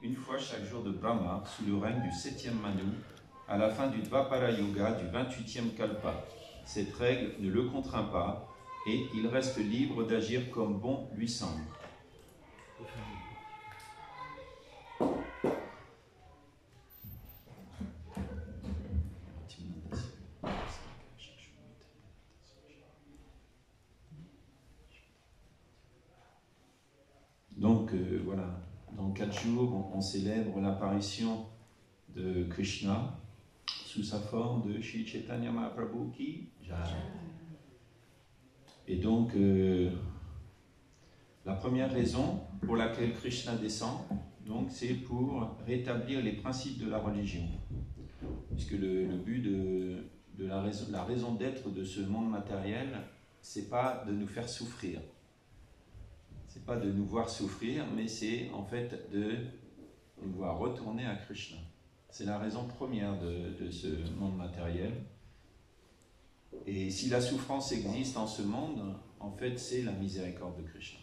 une fois chaque jour de Brahma, sous le règne du 7e Manu, à la fin du Dvapara Yuga du 28e Kalpa. Cette règle ne le contraint pas et il reste libre d'agir comme bon lui semble. Donc voilà, dans 4 jours, on célèbre l'apparition de Krishna sous sa forme de Shri Chaitanya Mahaprabhu ki Jai. Et donc, la première raison pour laquelle Krishna descend, donc, c'est pour rétablir les principes de la religion. Puisque le but de la raison d'être de ce monde matériel, c'est pas de nous faire souffrir. C'est pas de nous voir souffrir, mais c'est en fait de nous voir retourner à Krishna. C'est la raison première de ce monde matériel. Et si la souffrance existe en ce monde, en fait, c'est la miséricorde de Krishna.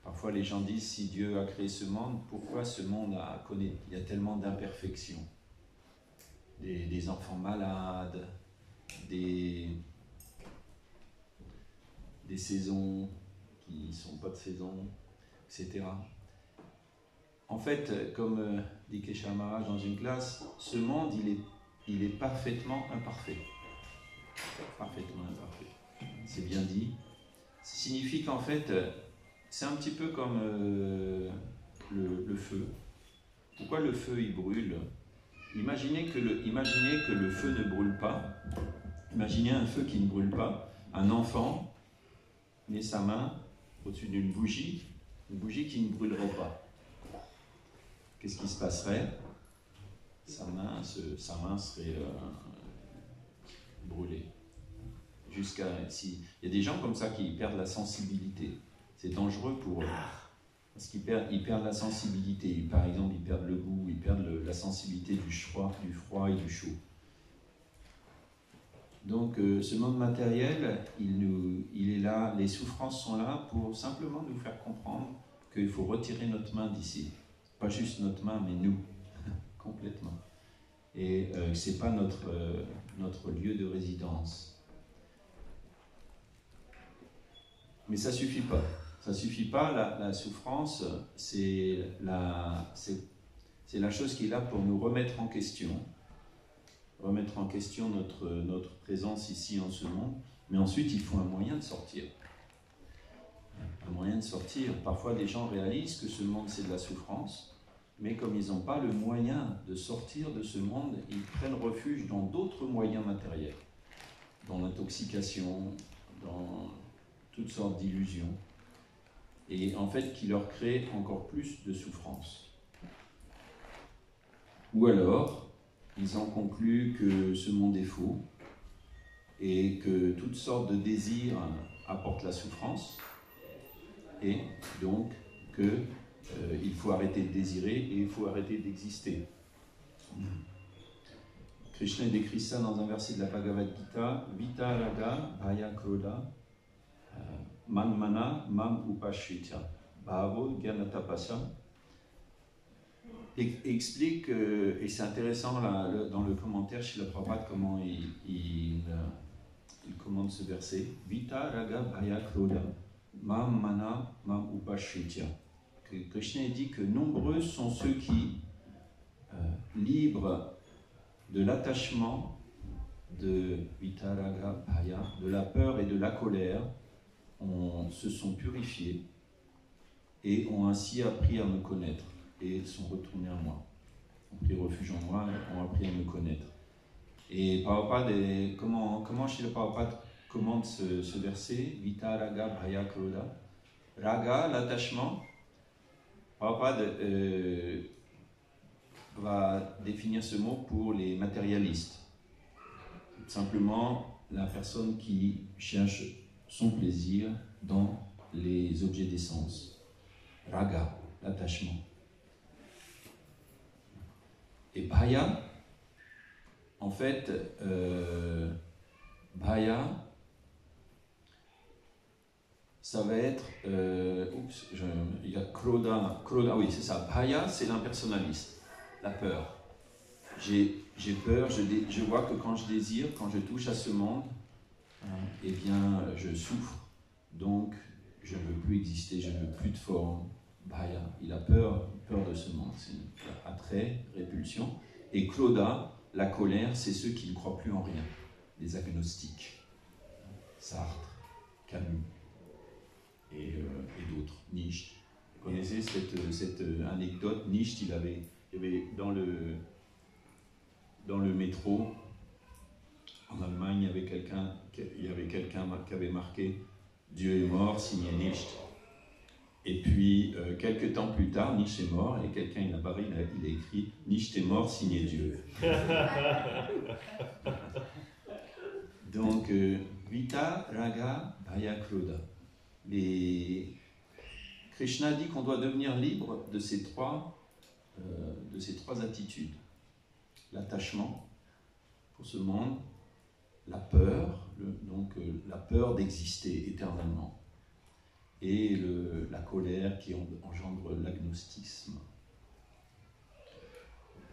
Parfois, les gens disent, si Dieu a créé ce monde, pourquoi ce monde il y a tellement d'imperfections? Des enfants malades, des saisons qui ne sont pas de saison, etc. En fait, comme dit Keshav Maharaj dans une classe, ce monde, il est parfaitement imparfait. Parfaitement imparfait. C'est bien dit. Ça signifie qu'en fait, c'est un petit peu comme le feu. Pourquoi le feu, il brûle? Imaginez que le feu ne brûle pas. Imaginez un feu qui ne brûle pas. Un enfant met sa main au-dessus d'une bougie, une bougie qui ne brûlerait pas. Qu'est-ce qui se passerait? Sa main serait brûlée. Il y a des gens comme ça qui perdent la sensibilité. C'est dangereux pour eux. Parce qu'ils perdent la sensibilité. Par exemple, ils perdent le goût, ils perdent la sensibilité du froid et du chaud. Donc, ce monde matériel, il est là, les souffrances sont là pour simplement nous faire comprendre qu'il faut retirer notre main d'ici. Pas juste notre main, mais nous, complètement. Et ce n'est pas notre lieu de résidence. Mais ça ne suffit pas. Ça ne suffit pas, la souffrance, c'est la chose qui est là pour nous remettre en question. Remettre en question notre présence ici en ce monde. Mais ensuite, il faut un moyen de sortir. Un moyen de sortir. Parfois, les gens réalisent que ce monde, c'est de la souffrance. Mais comme ils n'ont pas le moyen de sortir de ce monde, ils prennent refuge dans d'autres moyens matériels. Dans l'intoxication, dans toutes sortes d'illusions. Et en fait, qui leur crée encore plus de souffrance. Ou alors, ils en concluent que ce monde est faux et que toutes sortes de désirs apportent la souffrance et donc qu'il faut arrêter de désirer et il faut arrêter d'exister. Krishna décrit ça dans un verset de la Bhagavad Gita, Vita Raga Bhaya Krodha Manmana Mam Upashritya Bhavo Gyanatapasa explique, et c'est intéressant là, dans le commentaire chez la Prabhupada comment il commente ce verset, Vita Raga Bhaya Krodha Mam Mana Mam Upashritya. Que Krishna dit que nombreux sont ceux qui, libres de l'attachement de Vita Raga Bhaya, de la peur et de la colère, se sont purifiés et ont ainsi appris à me connaître et sont retournés à moi. Ont pris refuge en moi et ont appris à me connaître. Et Prabhupada, comment Srila Prabhupada commente ce verset, Vita Raga Bhaya Krodha. Raga, l'attachement, Prabhupada va définir ce mot pour les matérialistes. Simplement, la personne qui cherche son plaisir dans les objets d'essence. Raga, l'attachement. Et Bhaya, en fait, Bhaya, ça va être, il y a Krodha, oui c'est ça, Bhaya c'est l'impersonnaliste, la peur. J'ai peur, je vois que quand je désire, quand je touche à ce monde, eh bien je souffre, donc je ne veux plus exister, je ne veux plus de forme. Bhaya, il a peur de ce monde, c'est attrait, répulsion. Et Krodha, la colère, c'est ceux qui ne croient plus en rien, les agnostiques. Sartre, Camus et d'autres, Nietzsche. Vous connaissez cette anecdote? Nietzsche, il y avait dans le métro en Allemagne, il y avait quelqu'un qui avait marqué « Dieu est mort, signé Nietzsche ». Et puis, quelques temps plus tard, Nietzsche est mort, et quelqu'un il a écrit « Nietzsche est mort, signé Dieu ». Donc, Vita, Raga, Bhaya, Krodha. Krishna dit qu'on doit devenir libre de ces trois attitudes. L'attachement pour ce monde, la peur, la peur d'exister éternellement, et la colère qui engendre l'agnosticisme.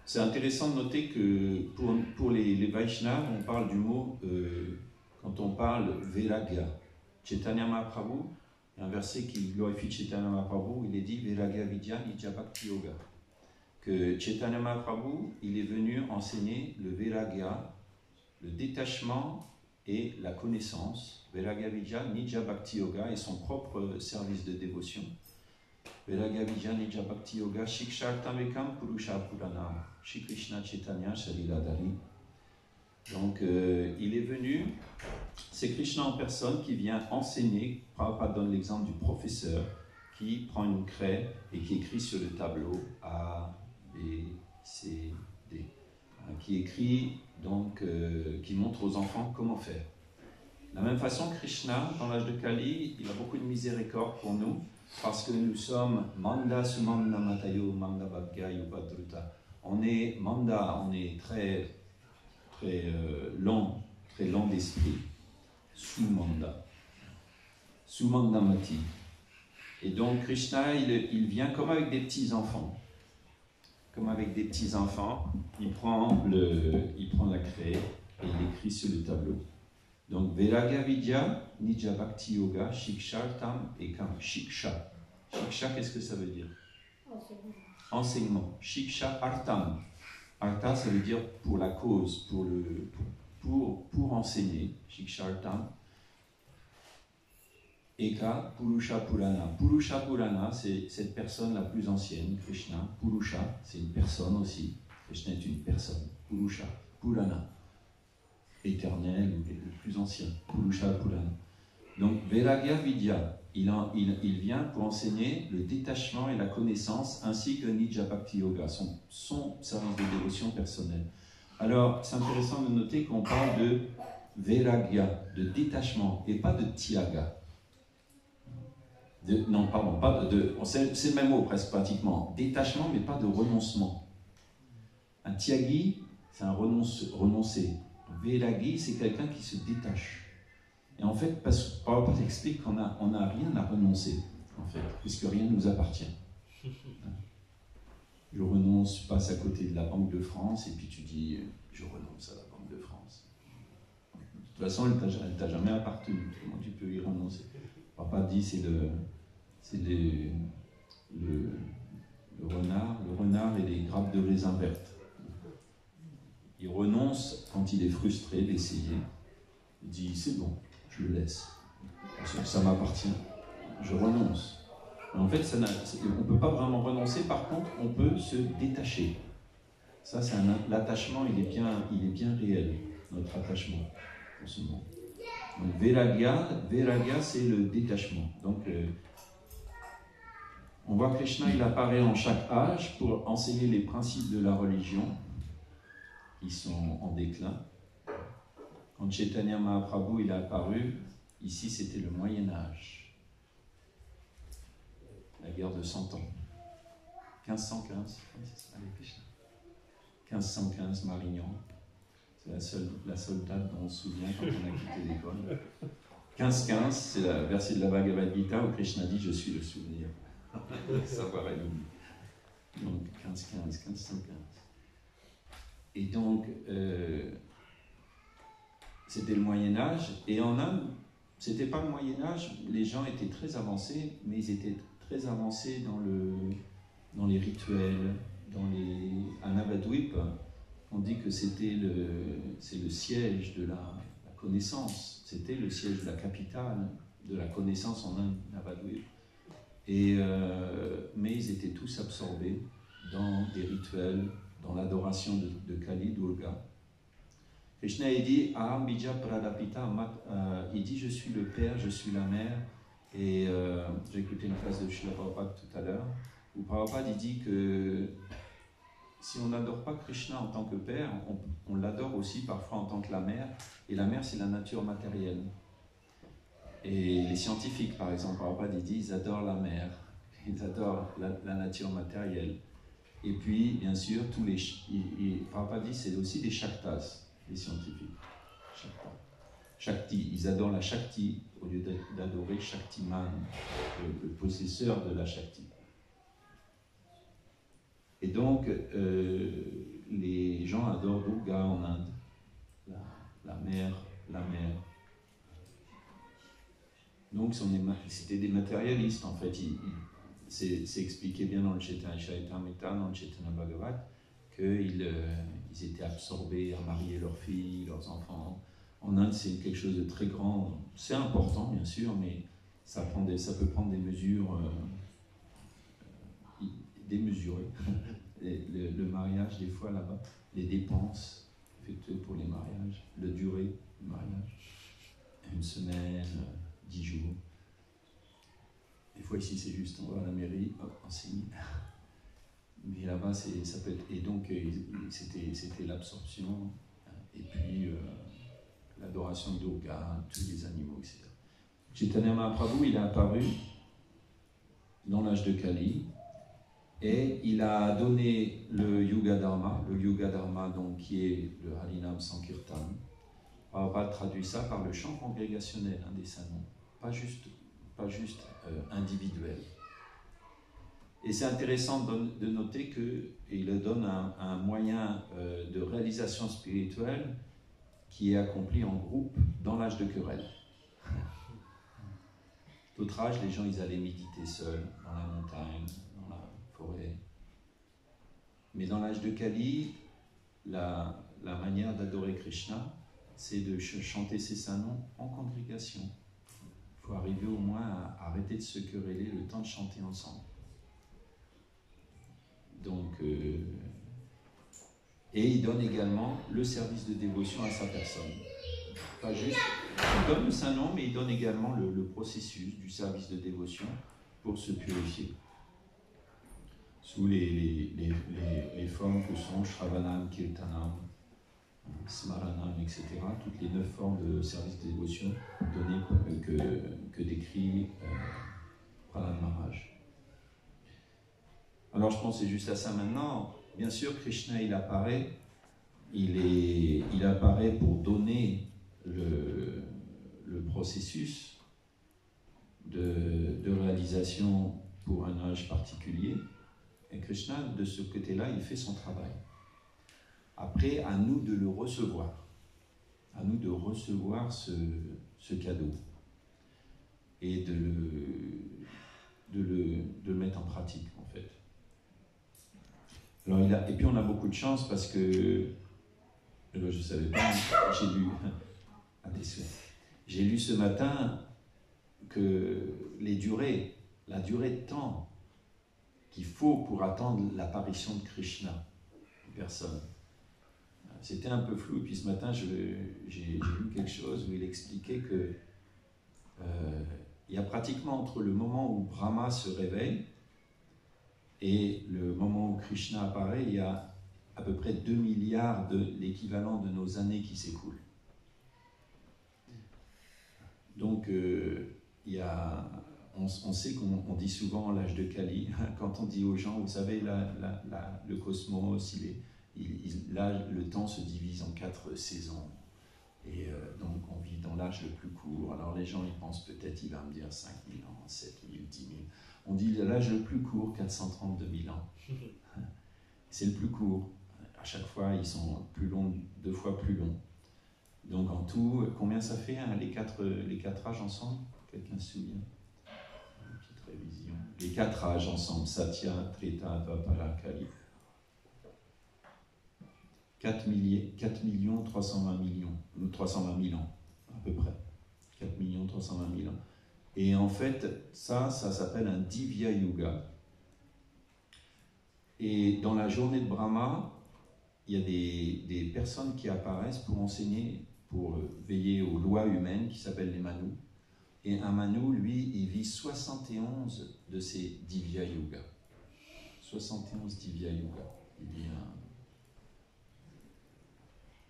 C'est intéressant de noter que pour les Vaishnavas, on parle du mot, quand on parle Vairagya. Chaitanya Mahaprabhu, il y a un verset qui glorifie Chaitanya Mahaprabhu, il est dit Vairagya Vidya Nija Bhakti Yoga. Que Chaitanya Mahaprabhu, il est venu enseigner le Vairagya, le détachement et la connaissance. Vairagya Vidya Nija Bhakti Yoga et son propre service de dévotion. Vairagya Vidya Nija Bhakti Yoga Shikshartamekam Purusha Purana Shri Krishna Chaitanya Shaliladari. Donc il est venu, c'est Krishna en personne qui vient enseigner. Prabhupada donne l'exemple du professeur qui prend une craie et qui écrit sur le tableau A, B, C, D, qui écrit donc, qui montre aux enfants comment faire. De la même façon, Krishna, dans l'âge de Kali, il a beaucoup de miséricorde pour nous, parce que nous sommes Manda Sumanda Matayo Manda Bhagya Yupadruta. On est Manda, on est très lent d'esprit. Sumanda. Sumandamati. Et donc Krishna, il vient comme avec des petits-enfants. Comme avec des petits-enfants, il prend la craie et il écrit sur le tableau. Donc, Vairagya Vidya, Nija Bhakti Yoga, Shiksha, Tam et Kam. Shiksha. Shiksha, qu'est-ce que ça veut dire? Enseignement. Shiksha, Artam. Arta, ça veut dire pour la cause, pour enseigner. Shiksha, Artam. Eka, Purusha Purana. Purusha Purana, c'est cette personne la plus ancienne, Krishna. Purusha, c'est une personne aussi. Krishna est une personne. Purusha, Purana. Éternel, le plus ancien. Purusha Purana. Donc, Vairagya Vidya, il vient pour enseigner le détachement et la connaissance, ainsi que Nija Bhakti Yoga, son service de dévotion personnelle. Alors, c'est intéressant de noter qu'on parle de Vairagya, de détachement, et pas de Tyaga. Non, pardon, c'est le même mot presque pratiquement. Détachement, mais pas de renoncement. Un tyagi, c'est un renoncer. Vairagi, c'est quelqu'un qui se détache. Et en fait, Prabhupada explique qu'on n'a rien à renoncer, en fait, puisque rien ne nous appartient. Je renonce, tu passes à côté de la Banque de France, et puis tu dis, je renonce à la Banque de France. De toute façon, elle ne t'a jamais appartenu. Comment tu peux y renoncer? Prabhupada dit, c'est le renard et les grappes de raisin vertes. Il renonce quand il est frustré d'essayer. Il dit, c'est bon, je le laisse. Parce que ça m'appartient. Je renonce. Mais en fait, on ne peut pas vraiment renoncer. Par contre, on peut se détacher. Ça, c'est l'attachement, il est bien réel, notre attachement en ce moment. Donc, Vairagya, c'est le détachement. Donc, on voit que Krishna, il apparaît en chaque âge pour enseigner les principes de la religion qui sont en déclin. Quand Chaitanya Mahaprabhu il est apparu, ici c'était le Moyen-Âge, la guerre de 100 ans, 1515, allez Krishna, 1515 Marignan, c'est la seule date dont on se souvient quand on a quitté l'école. 15-15, c'est le verset de la Bhagavad Gita où Krishna dit « Je suis le souvenir ». Savoir est l'oubli. Donc 15-15, 15-115. Et donc, c'était le Moyen-Âge. Et en Inde, c'était pas le Moyen-Âge, les gens étaient très avancés, mais ils étaient très avancés dans les rituels, à Navadvip, on dit que c'est le siège de la connaissance, c'était le siège de la capitale de la connaissance en Inde, Navadvip. Mais ils étaient tous absorbés dans des rituels, dans l'adoration de Kali Durga. Krishna il dit Aham bija pradapita, il dit je suis le père, je suis la mère. Et j'ai écouté une phrase de Srila Prabhupada tout à l'heure où Prabhupada il dit que si on n'adore pas Krishna en tant que père, on l'adore aussi parfois en tant que la mère. Et la mère, c'est la nature matérielle. Et les scientifiques, par exemple, Prabhupada il dit ils adorent la mère, ils adorent la nature matérielle. Et puis, bien sûr, Prabhupada dit c'est aussi des shaktas, les scientifiques. Shakti, ils adorent la Shakti au lieu d'adorer Shaktiman, le possesseur de la Shakti. Et donc, les gens adorent Durga en Inde, la mère. Donc, c'était des matérialistes en fait. C'est expliqué bien dans le Chaitanya Charitamrita, dans le Chaitanya Bhagavat, qu'ils étaient absorbés à marier leurs filles, leurs enfants. En Inde, c'est quelque chose de très grand. C'est important, bien sûr, mais ça peut prendre des mesures démesurées. Le mariage, des fois, là-bas, les dépenses effectuées pour les mariages, la durée du mariage, 1 semaine, 10 jours. Des fois, ici, c'est juste, on va à la mairie, hop, on signe. Mais là-bas, ça peut être... Et donc, c'était l'absorption, et puis l'adoration de Durga, tous les animaux, etc. Chaitanya Mahaprabhu, il est apparu dans l'âge de Kali, et il a donné le Yuga Dharma, donc, qui est le Harinam Sankirtan. Prabhupada traduit ça par le chant congrégationnel des saints, pas juste individuel. Et c'est intéressant de noter qu'il donne un moyen de réalisation spirituelle qui est accompli en groupe dans l'âge de querelle. D'autres âges, les gens ils allaient méditer seuls, dans la montagne, dans la forêt. Mais dans l'âge de Kali, la manière d'adorer Krishna, c'est de chanter ses saints noms en congrégation. Il faut arriver au moins à arrêter de se quereller le temps de chanter ensemble. Donc, et il donne également le service de dévotion à sa personne. Pas juste, il donne le saint nom, mais il donne également le processus du service de dévotion pour se purifier. Sous les formes que sont Shravanam, Kirtanam, Smaranam, etc. Toutes les 9 formes de service de dévotion données que décrit Prahlad Maharaj. Alors je pense que c'est juste à ça maintenant. Bien sûr, Krishna il apparaît pour donner le processus de réalisation pour un âge particulier. Et Krishna, de ce côté-là, il fait son travail. Après, à nous de le recevoir. À nous de recevoir ce cadeau. Et de le mettre en pratique, en fait. Alors, et puis on a beaucoup de chance parce que, je ne savais pas, j'ai lu ce matin que la durée de temps qu'il faut pour attendre l'apparition de Krishna, personne. C'était un peu flou, et puis ce matin j'ai lu quelque chose où il expliquait que il y a pratiquement entre le moment où Brahma se réveille et le moment où Krishna apparaît, il y a à peu près 2 milliards de l'équivalent de nos années qui s'écoulent. Donc, on sait qu'on dit souvent l'âge de Kali, quand on dit aux gens, vous savez, le cosmos, là, le temps se divise en 4 saisons. Et donc on vit dans l'âge le plus court. Alors les gens ils pensent peut-être, il va me dire 5000 ans, 7000, 10 000. On dit l'âge le plus court, 432 000 ans. C'est le plus court. À chaque fois ils sont plus longs, 2 fois plus longs. Donc en tout, combien ça fait hein, les quatre âges ensemble? Quelqu'un se souvient? Une petite révision. Les 4 âges ensemble, Satya, Treta, Dvapara, Kali. 4 320 000 ans, à peu près. 4 320 000 ans. Et en fait, ça s'appelle un Divya Yuga. Et dans la journée de Brahma, il y a des personnes qui apparaissent pour enseigner, pour veiller aux lois humaines, qui s'appellent les Manus. Et un Manu, lui, il vit 71 de ces Divya Yuga. 71 Divya Yuga. Il vit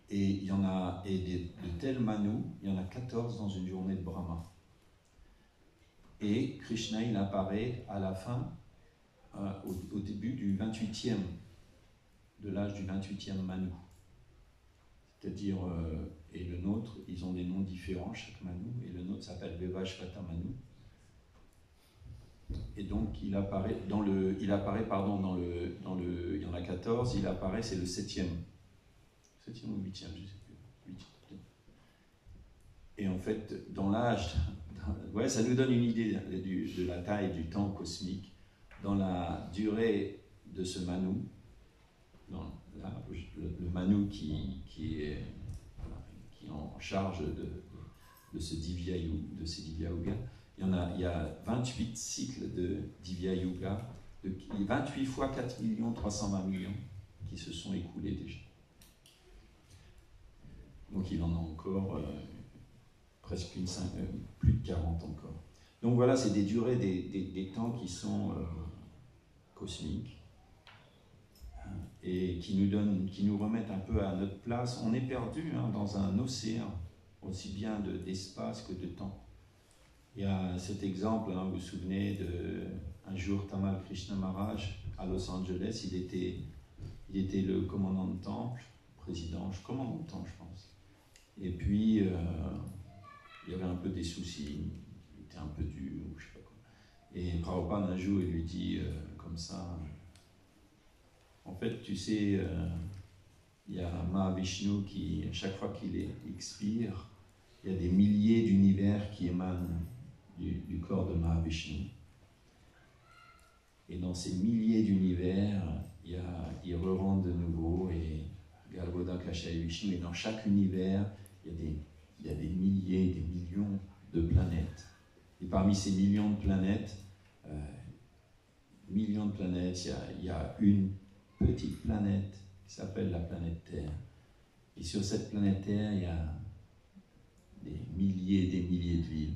Et il y en a, de tels Manus, il y en a 14 dans une journée de Brahma. Et Krishna, il apparaît à la fin, au début du 28e, de l'âge du 28e Manu. C'est-à-dire, et le nôtre, ils ont des noms différents, chaque Manu, et le nôtre s'appelle Vivashvata Manu. Et donc, il apparaît, il y en a 14, il apparaît, c'est le 7e. 7e ou 8e, je ne sais plus. 8e. Et en fait, dans l'âge, ouais, ça nous donne une idée de la taille du temps cosmique. Dans la durée de ce Manu, le Manu qui est en charge de ce Divya Yuga, il y a 28 cycles de Divya Yuga, 28 fois 4 320 000 qui se sont écoulés déjà. Donc il en a encore presque plus de 40 encore. Donc voilà, c'est des durées, des temps qui sont cosmiques et qui nous remettent un peu à notre place. On est perdu dans un océan, aussi bien d'espace que de temps. Il y a cet exemple, vous vous souvenez, un jour Tamal Krishna Maharaj à Los Angeles, il était le commandant de temple, commandant de temple je pense. Et puis, il y avait un peu des soucis, il était un peu dur, ou je sais pas quoi. Et Prabhupada un jour, il lui dit comme ça, en fait, tu sais, il y a Mahavishnu qui, à chaque fois qu'il expire, il y a des milliers d'univers qui émanent du corps de Mahavishnu. Et dans ces milliers d'univers, il re-rentre de nouveau, et Garbhoda Kashaya Vishnu, et dans chaque univers, il y a des milliers, des millions de planètes. Et parmi ces millions de planètes, il y a une petite planète qui s'appelle la planète Terre. Et sur cette planète Terre, il y a des milliers de villes.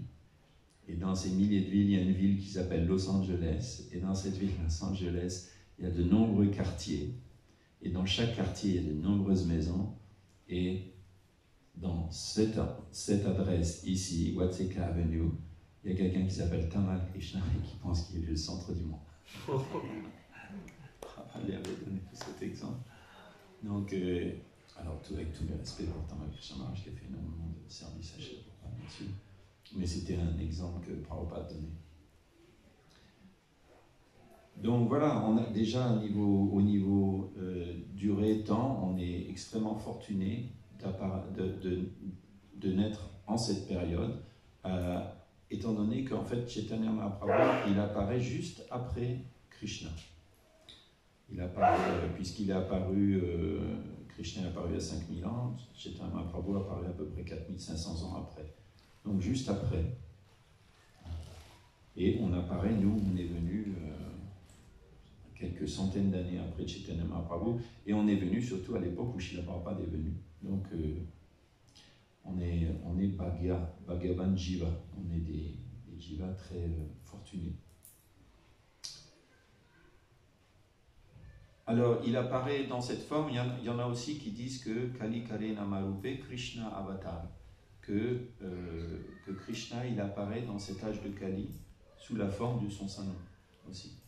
Et dans ces milliers de villes, il y a une ville qui s'appelle Los Angeles. Et dans cette ville, Los Angeles, il y a de nombreux quartiers. Et dans chaque quartier, il y a de nombreuses maisons. Et dans cette adresse ici, Watseka Avenue, il y a quelqu'un qui s'appelle Tamal Krishna et qui pense qu'il est le centre du monde. Allez, avait donné cet exemple. Donc, alors, avec tout le respect pour Tamal Krishna, qui a fait énormément de services à Shri Prabhupada, bien sûr. Mais c'était un exemple que Prabhupada donnait. Donc voilà, on a déjà au niveau durée, temps, on est extrêmement fortuné de naître en cette période, étant donné qu'en fait Chaitanya Mahaprabhu, il apparaît juste après Krishna. Il apparaît, puisqu'il est apparu, Krishna est apparu à 5000 ans, Chaitanya Mahaprabhu apparaît à peu près 4500 ans après. Donc juste après. Et on apparaît, nous, on est venu quelques centaines d'années après Chaitanya Mahaprabhu, et on est venu surtout à l'époque où Srila Prabhupada est venu. Donc on est Bhagavan Jiva, on est des Jivas très fortunés. Alors il apparaît dans cette forme, il y en a aussi qui disent que Kali Kale Namarupe Krishna Avatar, que Krishna il apparaît dans cet âge de Kali sous la forme de son saint nom aussi.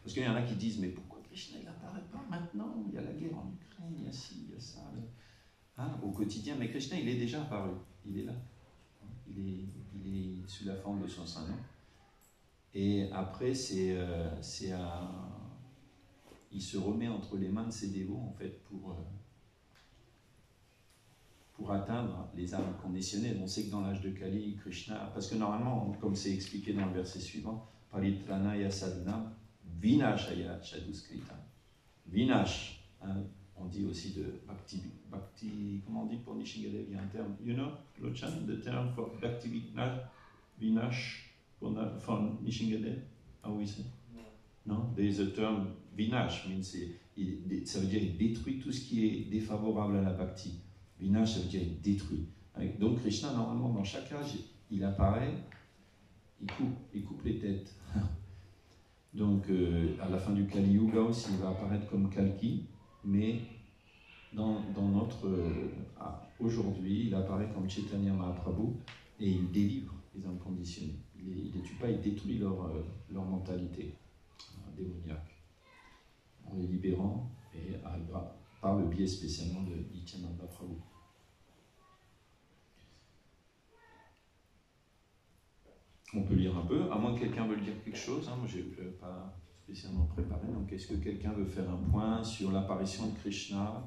Parce qu'il y en a qui disent, mais pourquoi Krishna il n'apparaît pas maintenant? Il y a la guerre en Ukraine, il y a ci, il y a ça. Au quotidien. Mais Krishna, il est déjà apparu. Il est là. Il est sous la forme de son saint nom. Et après, il se remet entre les mains de ses dévots, en fait, pour atteindre les âmes conditionnelles. On sait que dans l'âge de Kali, Krishna, parce que normalement, comme c'est expliqué dans le verset suivant, Paritranaya sadhana vinashaya chaduskrita. Vinash, hein, on dit aussi de bhakti, comment on dit pour Nishingadev, il y a un terme, you know, Lochan, the term for bhakti vinash for Nishingadev, how we say? No, there is a term, vinash, means ça veut dire il détruit tout ce qui est défavorable à la bhakti. Vinash, ça veut dire il détruit. Donc Krishna, normalement, dans chaque âge, il apparaît, il coupe les têtes. Donc à la fin du Kali Yuga aussi, il va apparaître comme Kalki, mais dans notre aujourd'hui, il apparaît comme Chaitanya Mahaprabhu et il délivre les âmes conditionnées. Il ne les tue pas, il détruit leur mentalité démoniaque en les libérant et arrivera par le biais spécialement de Nityananda Prabhu. On peut lire un peu, à moins que quelqu'un veuille dire quelque chose. Moi, je n'ai pas spécialement préparé. Donc, est-ce que quelqu'un veut faire un point sur l'apparition de Krishna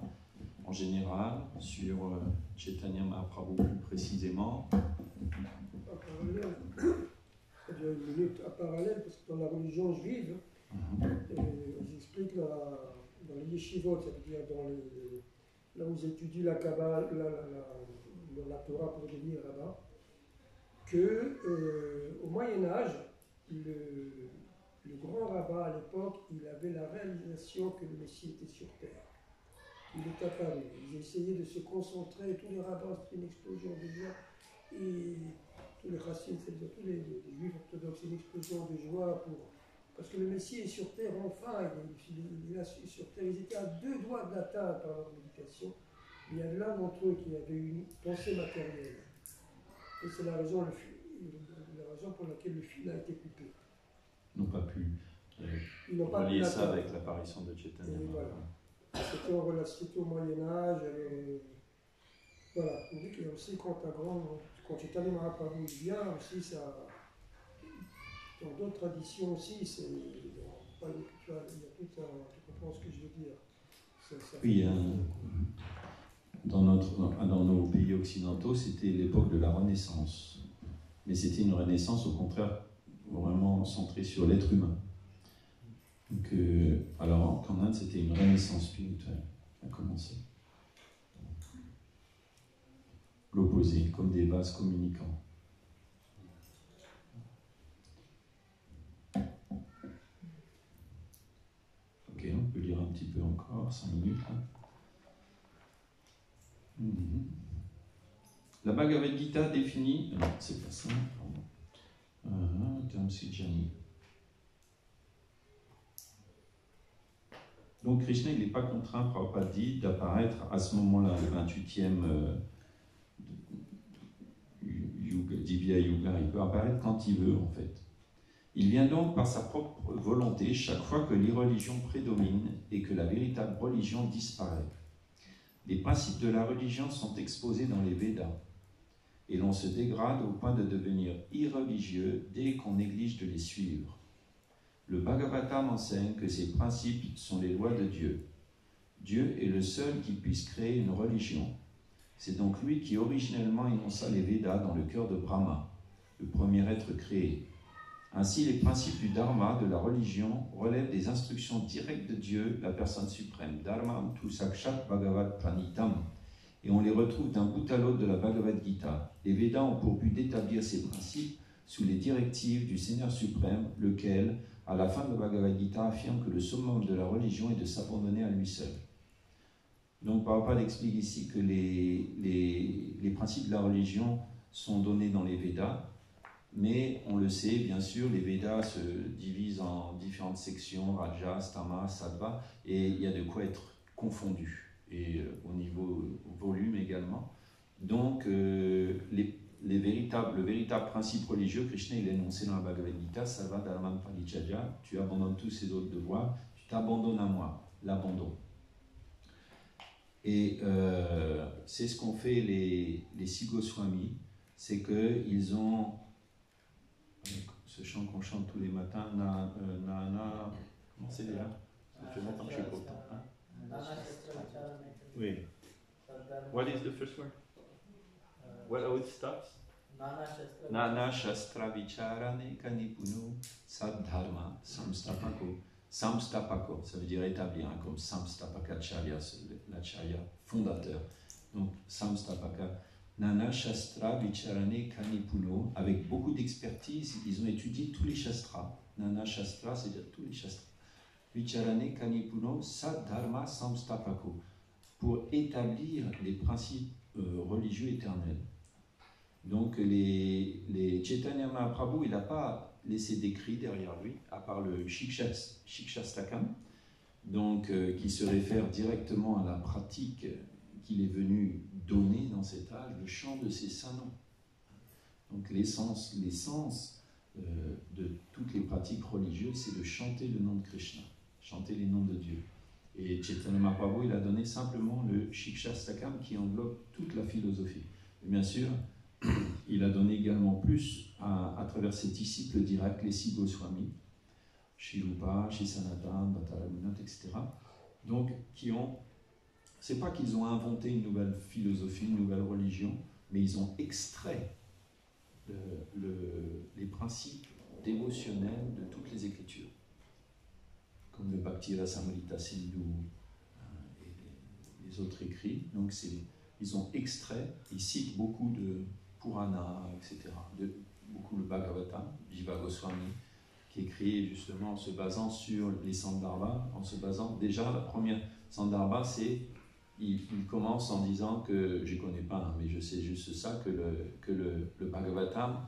en général, sur Chaitanya Mahaprabhu plus précisément? C'est-à-dire une minute à parallèle, parce que dans la religion juive, ils expliquent dans les yeshivot, c'est-à-dire là où ils étudient la Kabbalah, la Torah pour devenir rabbin, qu'au Moyen-Âge, le grand rabbin à l'époque, il avait la réalisation que le Messie était sur terre. Il est apparu. Ils essayaient de se concentrer, tous les rabbins, c'était une explosion de joie, et tous les racines, c'est-à-dire tous les juifs orthodoxes, une explosion de joie parce que le Messie est sur terre, enfin, il est là sur terre. Ils étaient à 2 doigts de l'atteindre par leur médication. Il y a l'un d'entre eux qui avait une pensée matérielle. Et c'est la raison pour laquelle le fil a été coupé. Ils n'ont pas pu relier ça avec l'apparition de Chaitanya. Voilà. C'était au Moyen-Âge. Voilà. On dit qu'il y a aussi quand Chaitanya Mahaprabhu vient, aussi ça. Dans d'autres traditions aussi, il y a tout un. Tu comprends ce que je veux dire? Oui, dans nos pays occidentaux, c'était l'époque de la Renaissance. Mais c'était une Renaissance, au contraire, vraiment centrée sur l'être humain. Donc, alors qu'en Inde, c'était une Renaissance spirituelle à commencer. L'opposé, comme des vases communicants. Ok, on peut lire un petit peu encore, 5 minutes. Là. La Bhagavad Gita définit... Non, c'est pas ça, pardon. Tamsijani. Donc Krishna, il n'est pas contraint, Prabhupada dit, d'apparaître à ce moment-là, le 28e Divya Yuga. Il peut apparaître quand il veut, en fait. Il vient donc par sa propre volonté chaque fois que l'irreligion prédomine et que la véritable religion disparaît. Les principes de la religion sont exposés dans les Védas et l'on se dégrade au point de devenir irreligieux dès qu'on néglige de les suivre. Le Bhagavatam enseigne que ces principes sont les lois de Dieu. Dieu est le seul qui puisse créer une religion. C'est donc lui qui originellement énonça les Védas dans le cœur de Brahma, le premier être créé. Ainsi, les principes du Dharma, de la religion, relèvent des instructions directes de Dieu, la personne suprême, Dharma tu sakshat bhagavad pranitam, et on les retrouve d'un bout à l'autre de la Bhagavad Gita. Les Védas ont pour but d'établir ces principes sous les directives du Seigneur suprême, lequel, à la fin de la Bhagavad Gita, affirme que le summum de la religion est de s'abandonner à lui seul. Donc, Prabhupada explique ici que les principes de la religion sont donnés dans les Védas, mais on le sait, bien sûr, les Védas se divisent en différentes sections, Rajas, Tamas, Sattva, et il y a de quoi être confondu, et au niveau volume également. Donc, le véritable principe religieux, Krishna, il est énoncé dans la Bhagavad Gita, Sarva Dharman Parityajya, tu abandonnes tous ces autres devoirs, tu t'abandonnes à moi, l'abandon. Et c'est ce qu'ont fait les Six Goswami, c'est qu'ils ont ce chant qu'on chante tous les matins, comment c'est déjà? Ça fait longtemps que je suis content. Hein? Oui. What is the first word? How it starts? Nana Shastra Vicharane Kanipunu Sadharma Samstapako. Samstapako, ça veut dire établir, hein, comme Samstapakacharya, l'acharya fondateur. Donc Samstapaka. Nana Shastra Vicharane Kanipuno, avec beaucoup d'expertise, ils ont étudié tous les shastras. Nana Shastra, c'est-à-dire tous les shastras. Vicharane Kanipuno Sadharma Samstapako, pour établir les principes religieux éternels. Donc les Chaitanya Mahaprabhu, il n'a pas laissé d'écrit derrière lui, à part le Shikshastakam, donc qui se réfère directement à la pratique qu'il est venu donner dans cet âge, le chant de ses saints noms. Donc l'essence de toutes les pratiques religieuses, c'est de chanter le nom de Krishna, chanter les noms de Dieu. Et Chaitanya Mahaprabhu, il a donné simplement le Shikshastakam qui englobe toute la philosophie. Et bien sûr, il a donné également plus à travers ses disciples directs, les Six Goswami, Shri Rupa, Shri Sanatana, Bhattacharya, etc. Donc, c'est pas qu'ils ont inventé une nouvelle philosophie, une nouvelle religion, mais ils ont extrait les principes dévotionnels de toutes les Écritures, comme le Bhakti Rasamrita Sindhu et les autres écrits. Donc, ils ont extrait, ils citent beaucoup de Purana, etc. Beaucoup le Bhagavatam, Jiva Goswami, qui écrit justement en se basant sur les Sandarbhas, en se basant, déjà la première Sandarbha, il commence en disant que, je ne connais pas, hein, mais je sais juste ça, que le Bhagavatam,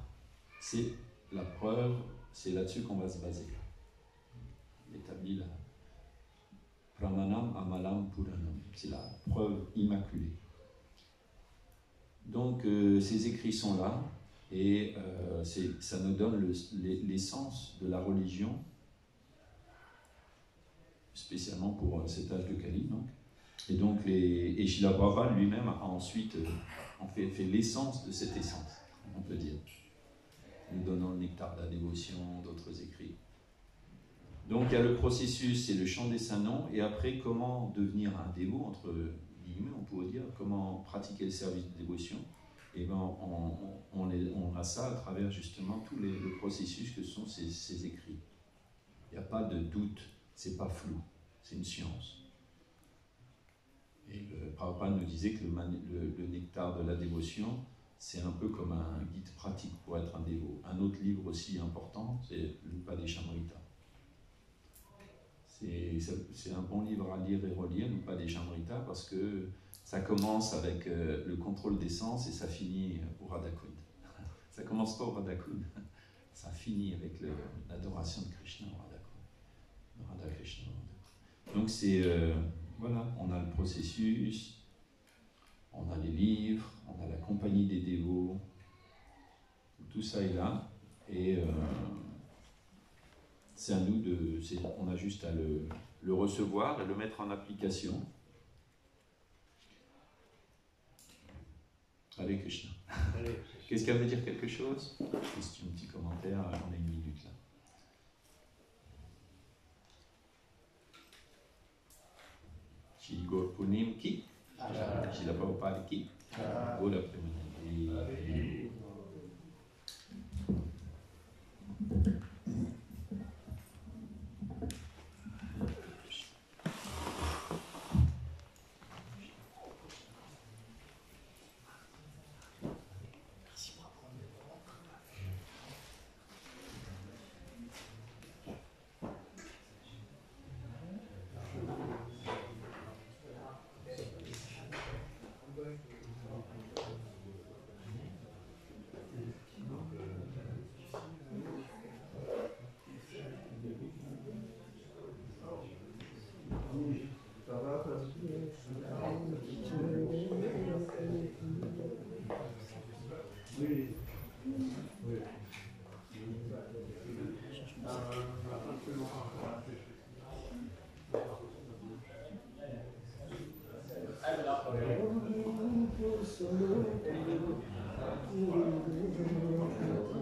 c'est la preuve, c'est là-dessus qu'on va se baser. Il établit la Pramanam Amalam Puranam, c'est la preuve immaculée. Donc ces écrits sont là et ça nous donne l'essence de la religion, spécialement pour cet âge de Kali. Donc. Et donc et Srila Prabhupada lui-même a ensuite en fait l'essence de cette essence, on peut dire, nous donnant le nectar de la dévotion, d'autres écrits. Donc il y a le processus, c'est le chant des saints noms, et après comment devenir un dévot, entre guillemets, on pourrait dire, comment pratiquer le service de dévotion. Et ben on a ça à travers justement tout le processus que sont ces écrits. Il n'y a pas de doute, c'est pas flou, c'est une science. Et le Prabhupada nous disait que le nectar de la dévotion, c'est un peu comme un guide pratique pour être un dévot. Un autre livre aussi important, c'est l'Upadeshamrita. C'est un bon livre à lire et relire, l'Upadeshamrita, parce que ça commence avec le contrôle des sens et ça finit au Radhakund. Ça commence pas au Radhakund, ça finit avec l'adoration de Krishna au Radhakund. Radha Krishna. Donc c'est, voilà, on a le processus, on a les livres, on a la compagnie des dévots, tout ça est là, et c'est à nous on a juste à le recevoir et le mettre en application. Hare Krishna. Qu'est-ce qu'elle veut dire quelque chose? Juste un petit commentaire, j'en ai une minute là. Shri Gaur Punim ki, Srila Prabhupada ki, Gaura Premanandi. Thank you.